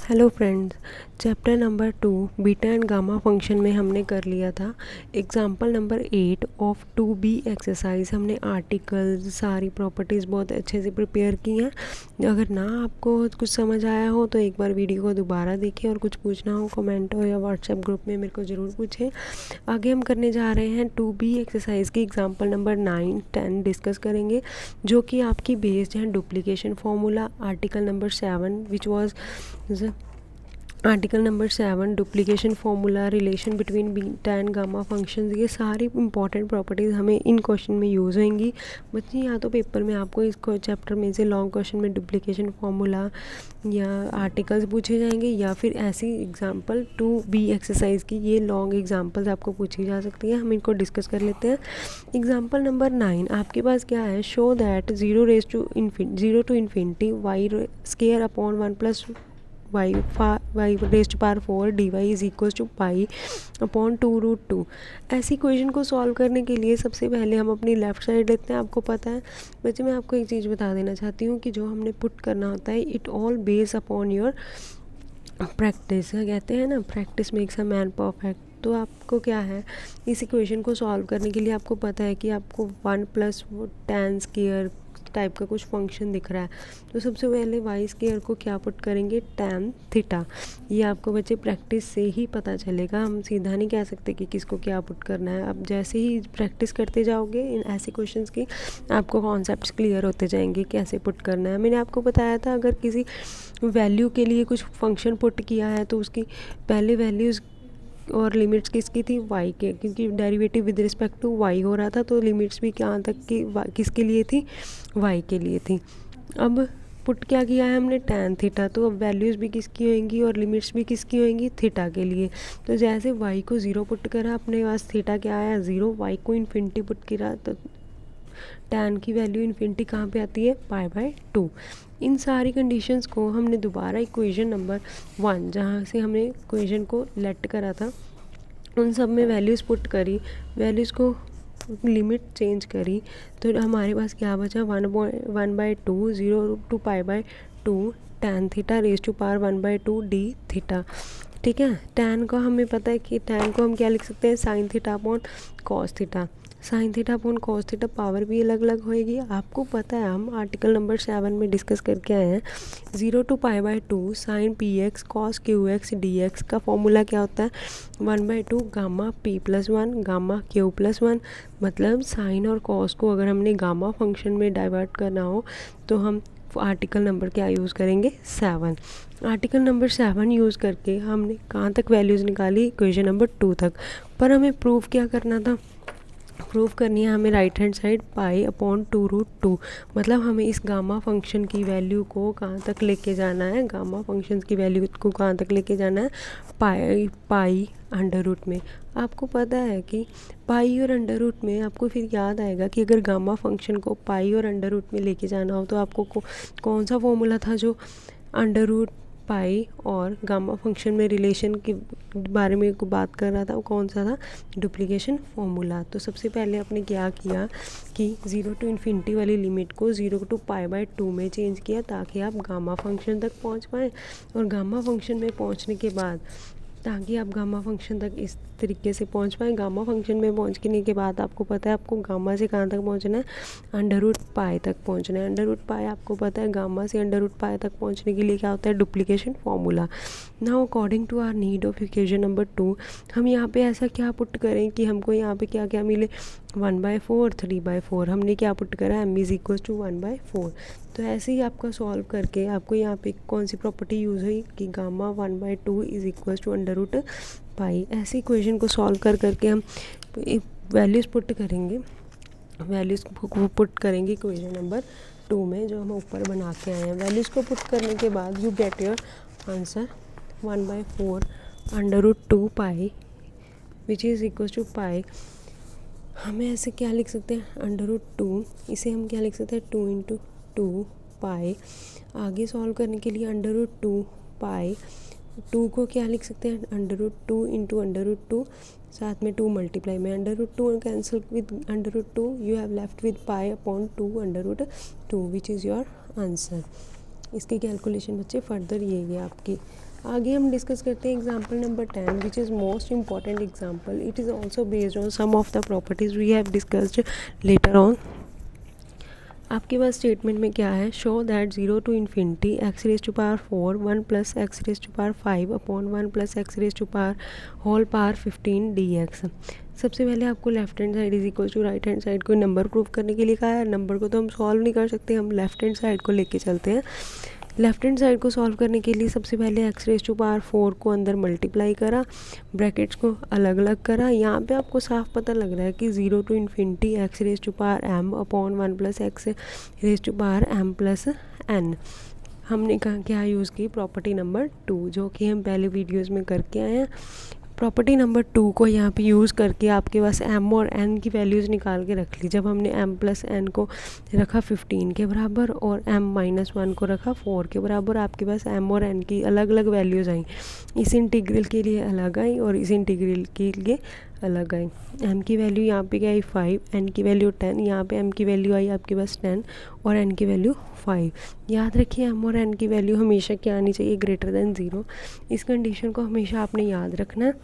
Hello friends, chapter number 2 beta and gamma function में हमने कर लिया था example number 8 of 2B exercise. हमने आर्टिकल्स सारी प्रॉपर्टीज़ बहुत अच्छे से प्रिपेयर की हैं। अगर ना आपको कुछ समझ आया हो तो एक बार वीडियो को दोबारा देखें और कुछ पूछना हो कमेंट हो या व्हाट्सएप ग्रुप में मेरे को ज़रूर पूछें। आगे हम करने जा रहे हैं 2B एक्सरसाइज की एग्जाम्पल नंबर 9, 10 डिस्कस करेंगे, जो कि आपकी बेस्ड है duplication formula article number 7 which was article number 7 duplication formula relation between beta and gamma functions. ये सारी इंपॉर्टेंट प्रॉपर्टीज़ हमें इन क्वेश्चन में यूज़ होंगी। बच्चे या तो पेपर में आपको इस चैप्टर में से लॉन्ग क्वेश्चन में डुप्लीकेशन फार्मूला या आर्टिकल्स पूछे जाएंगे, या फिर ऐसी एग्जांपल 2B एक्सरसाइज की ये लॉन्ग एग्जांपल्स आपको पूछी जा सकती हैं। हम इनको डिस्कस कर लेते हैं। एग्जांपल नंबर 9 आपके पास क्या है, show that 0 to infinity y square upon 1 plus y raise power 4 dy is equal to pi upon 2√2। ऐसी इक्वेशन को सॉल्व करने के लिए सबसे पहले हम अपनी लेफ्ट साइड लेते हैं। आपको पता है बच्चे, मैं आपको एक चीज़ बता देना चाहती हूँ कि जो हमने पुट करना होता है it all base upon your practice. कहते हैं ना, practice makes a man perfect. तो आपको क्या है, इस इक्वेशन को सॉल्व करने के लिए आपको पता है कि आपको 1 प्लस tan स्क्वायर टाइप का कुछ फंक्शन दिख रहा है। तो सबसे पहले वाई स्क्वायर को क्या पुट करेंगे, tan थीटा। ये आपको बच्चे प्रैक्टिस से ही पता चलेगा, हम सीधा नहीं कह सकते कि किसको क्या पुट करना है। अब जैसे ही प्रैक्टिस करते जाओगे इन ऐसे क्वेश्चंस की, आपको कॉन्सेप्ट्स क्लियर होते जाएंगे कैसे पुट करना है। मैंने आपको बताया था अगर किसी वैल्यू के लिए कुछ फंक्शन पुट किया है तो उसकी पहले वैल्यूज़ और लिमिट्स किसकी थी, y के, क्योंकि derivative with respect to y हो रहा था तो लिमिट्स भी कहाँ तक की किसके लिए थी, y के लिए थी। अब पुट क्या किया है हमने, tan थीटा, तो अब वैल्यूज़ भी किसकी होंगी और लिमिट्स भी किसकी होंगी, थीटा के लिए। तो जैसे y को 0 पुट करा, अपने पास थीटा क्या आया 0, y को इन्फिनिटी पुट करा तो tan की वैल्यू इन्फिनिटी कहाँ पे आती है, π/2। इन सारी कंडीशंस को हमने दोबारा इक्वेशन नंबर 1 जहाँ से हमने इक्वेशन को लेट करा था उन सब में वैल्यूज़ पुट करी, वैल्यूज़ को लिमिट चेंज करी, तो हमारे पास क्या बचा, 1/2 0 to π/2 tan theta raise to power 1/2 d theta. ठीक है, tan को हमें पता है कि tan को हम क्या लिख सकते हैं, sine theta upon cos theta. Sine theta upon cos theta power भी अलग अलग होएगी। आपको पता है हम आर्टिकल नंबर 7 में डिस्कस करके आए हैं 0 to π/2 sine px cos qx dx का फॉर्मूला क्या होता है, 1/2 gamma p plus 1 gamma q plus 1। मतलब साइन और कॉस को अगर हमने गामा फंक्शन में डाइवर्ट करना हो तो हम आर्टिकल नंबर क्या यूज़ करेंगे, 7। आर्टिकल नंबर 7 यूज़ करके हमने कहाँ तक वैल्यूज़ निकाली, इक्वेशन नंबर 2 तक। पर हमें प्रूफ क्या करना था, प्रूफ करनी है हमें राइट हैंड साइड पाई अपॉन 2√2। मतलब हमें इस गामा फंक्शन की वैल्यू को कहाँ तक लेके जाना है, गामा फंक्शन की वैल्यू को कहाँ तक लेके जाना है, पाई अंडर रूट में। आपको पता है कि पाई और अंडर रूट में आपको फिर याद आएगा कि अगर गामा फंक्शन को पाई और अंडर रूट में लेके जाना हो तो आपको कौन सा फॉर्मूला था जो अंडर रूट पाई और गामा फंक्शन में रिलेशन के बारे में को बात कर रहा था, वो कौन सा था, डुप्लीकेशन फॉर्मूला। तो सबसे पहले आपने क्या किया कि 0 to इन्फिनिटी वाली लिमिट को 0 to π/2 में चेंज किया ताकि आप गामा फंक्शन तक पहुंच पाएँ। और गामा फंक्शन में पहुंचने के बाद, ताकि आप गामा फंक्शन तक इस तरीके से पहुंच पाएँ, गामा फंक्शन में पहुंचने के बाद आपको पता है आपको गामा से कहाँ तक पहुंचना है, अंडर रूट पाई तक पहुंचना है। अंडर रूट पाई आपको पता है गामा से अंडर रूट पाई तक पहुंचने के लिए क्या होता है, duplication formula. Now according to our need of equation number 2 हम यहाँ पे ऐसा क्या पुट करें कि हमको यहाँ पे क्या क्या मिले, 1/4 3/4। हमने क्या पुट करा, m इज इक्वल टू 1/4। तो ऐसे ही आपका सॉल्व करके आपको यहाँ पे कौन सी प्रॉपर्टी यूज़ हुई कि gamma 1/2 is equal to under root pi. ऐसी इक्वेशन को सॉल्व कर करके हम वैल्यूज़ पुट करेंगे, वैल्यूज़ को पुट करेंगे इक्वेशन नंबर 2 में जो हम ऊपर बना के आए हैं। वैल्यूज़ को पुट करने के बाद you get your answer 1/4 under root 2 pi which is equal to pi. हमें ऐसे क्या लिख सकते हैं, अंडर रूट 2, इसे हम क्या लिख सकते हैं, 2 × 2 पाई। आगे सॉल्व करने के लिए अंडर रूट 2 पाई, 2 को क्या लिख सकते हैं, अंडर रूट 2 × अंडर रूट 2, साथ में 2 मल्टीप्लाई में under root 2 cancel with under root 2, you have left with pi upon 2 under root 2 which is your answer. इसकी कैलकुलेशन बच्चे फर्दर ये आपकी आगे हम डिस्कस करते हैं example number 10 which is most important example. It is also based on some of the properties we have discussed later on. आपके पास स्टेटमेंट में क्या है, show that 0 to infinity x raised to power 4 1 plus x raised to power 5 upon 1 plus x raised to power whole power 15 dx. सबसे पहले आपको left hand side is equal to right hand side को number prove करने के लिए कहा है. Number को तो हम सॉल्व नहीं कर सकते, हम लेफ्ट हैंड साइड को लेके चलते हैं. लेफ्ट हैंड साइड को सॉल्व करने के लिए सबसे पहले एक्स रेज टू पावर 4 को अंदर मल्टीप्लाई करा, ब्रैकेट्स को अलग अलग करा. यहाँ पे आपको साफ पता लग रहा है कि 0 to infinity x raise to power m upon 1 plus x raise to power m plus n. हमने कहा क्या यूज़ की, प्रॉपर्टी नंबर 2, जो कि हम पहले वीडियोज़ में करके आए हैं. प्रॉपर्टी नंबर 2 को यहाँ पे यूज़ करके आपके पास m और n की वैल्यूज़ निकाल के रख ली. जब हमने m प्लस n को रखा 15 के बराबर और m माइनस 1 को रखा 4 के बराबर, आपके पास m और n की अलग अलग वैल्यूज़ आई. इस इंटीग्रल के लिए अलग आई और इस इंटीग्रल के लिए अलग आई. m की वैल्यू यहाँ पे क्या आई 5, n की वैल्यू 10, यहाँ पे m की वैल्यू आई आपके पास 10 और n की वैल्यू 5. याद रखिए m और n की वैल्यू हमेशा क्या आनी चाहिए, ग्रेटर देन 0. इस कंडीशन को हमेशा आपने याद रखना है.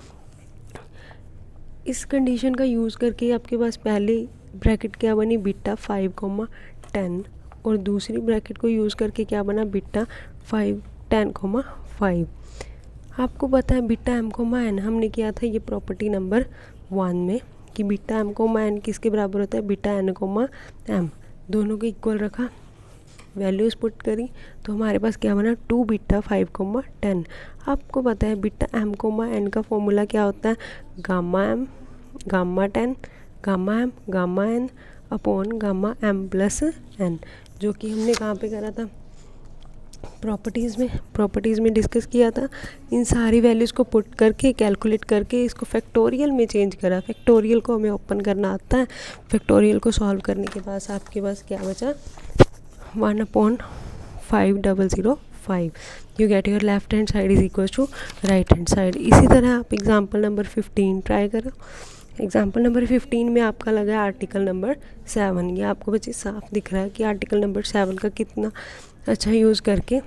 इस कंडीशन का यूज़ करके आपके पास पहले ब्रैकेट क्या बनी, बीटा 5, 10 और दूसरी ब्रैकेट को यूज़ करके क्या बना, बीटा 5, 10, 5. आपको पता है बीटा m, n हमने किया था ये प्रॉपर्टी नंबर 1 में कि बीटा m, n किसके बराबर होता है, बीटा n, m. दोनों को इक्वल रखा, वैल्यूज़ पुट करी तो हमारे पास क्या बना, 2 बीटा 5, 10. आपको पता है बीटा m, n का फॉर्मूला क्या होता है, gamma m, gamma 10, gamma m, gamma n upon gamma m plus n, जो कि हमने कहाँ पे करा था, प्रॉपर्टीज़ में डिस्कस किया था. इन सारी वैल्यूज़ को पुट करके कैलकुलेट करके इसको फैक्टोरियल में चेंज करा. फैक्टोरियल को हमें ओपन करना आता है. फैक्टोरियल को सॉल्व करने के बाद आपके पास क्या बचा, 1/5005. You get your left hand side is equal to right hand side. इसी तरह आप एग्जाम्पल नंबर 15 ट्राई करो. एग्जाम्पल नंबर 15 में आपका लगा है आर्टिकल नंबर 7. ये आपको बच्चे साफ दिख रहा है कि आर्टिकल नंबर 7 का कितना अच्छा यूज़ करके,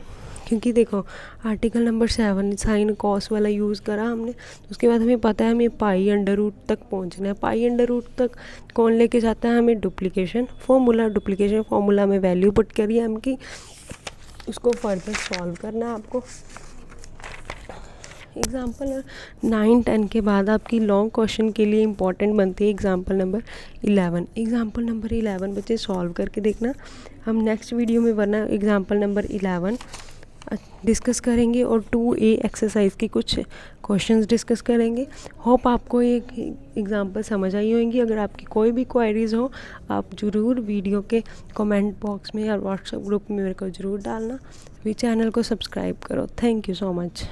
क्योंकि देखो आर्टिकल नंबर 7 साइन कॉस वाला यूज़ करा हमने. उसके बाद हमें पता है हमें पाई अंडर रूट तक पहुंचना है. पाई अंडर रूट तक कौन लेके जाता है, हमें डुप्लीकेशन फार्मूला में वैल्यू पुट करिए हम की, उसको फर्दर सॉल्व करना है आपको. एग्जाम्पल 9, 10 के बाद आपकी लॉन्ग क्वेश्चन के लिए इंपॉर्टेंट बनती है एग्जाम्पल नंबर 11. एग्जाम्पल नंबर 11 बच्चे सॉल्व करके देखना. हम नेक्स्ट वीडियो में वरना एग्जाम्पल नंबर 11 डिस्कस करेंगे और 2A एक्सरसाइज की कुछ क्वेश्चंस डिस्कस करेंगे. होप आपको एक एग्जांपल समझ आई होंगी. अगर आपकी कोई भी क्वेरीज़ हो आप ज़रूर वीडियो के कमेंट बॉक्स में या व्हाट्सएप ग्रुप में मेरे को ज़रूर डालना. भी चैनल को सब्सक्राइब करो. Thank you so much.